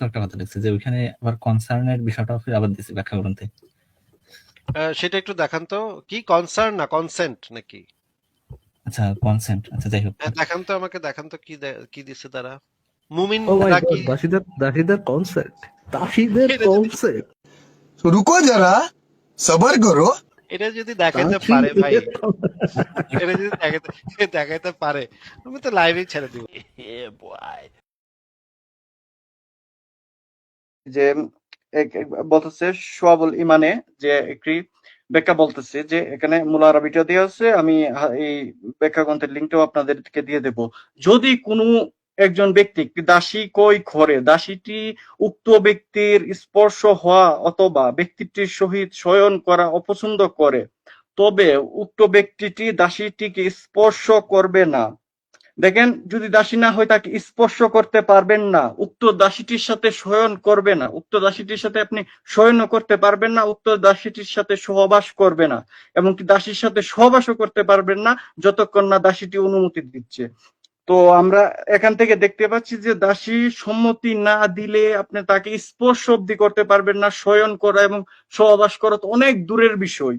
একটা কথা লিখছে যে ওইখানে আবার কনসার্নের বিষয়টা ফির আবার দিছে ব্যাখ্যা গ্রন্থে। সেটা একটু দেখান তো, কি কনসার্ন না কনসেন্ট নাকি? আচ্ছা কনসেন্ট, আচ্ছা যাই হোক। হ্যাঁ, দেখান তো আমাকে, দেখান তো কি দিছে তারা, ও মাই মুমিনরা কি? গড, দাসীদের কনসেপ্ট, দাসীদের এটা যদি কনসেপ্ট, रुको जरा सबर करो। এটা যদি দেখাইতে পারে ভাই, দাসীদের এটা যদি দেখাইতে পারে, আমি তো লাইভেই ছেড়ে দিব। যে বলতেছে সোয়াবুল ইমানে যে একটি ব্যাখ্যা বলতেছে যে এখানে মূল আরবিটা দেওয়া আছে, আমি এই ব্যাখ্যা গ্রন্থের লিঙ্কটাও আপনাদেরকে দিয়ে দেব। যদি কোনো একজন ব্যক্তি একটি দাসী কই ঘরে, দাসীটি উক্ত ব্যক্তির স্পর্শ হওয়া অথবা ব্যক্তিটির সহিত শয়ন করা অপছন্দ করে, তবে উক্ত ব্যক্তিটি দাসীটিকে স্পর্শ করবে না। দেখেন, যদি দাসী না হয় তাকে স্পর্শ করতে পারবেন না, উক্ত দাসীটির সাথে শয়ন করবে না, উক্ত দাসীটির সাথে আপনি শয়নও করতে পারবেন না, উক্ত দাসীটির সাথে সহবাস করবে না, এমনকি দাসীর সাথে সহবাসও করতে পারবেন না যতক্ষণ না দাসীটি অনুমতি দিচ্ছে। তো আমরা এখান থেকে দেখতে পাচ্ছি যে দাসী সম্মতি না দিলে আপনি তাকে স্পর্শ অব্দি করতে পারবেন না, শয়ন করা এবং সহবাস করা তো অনেক দূরের বিষয়।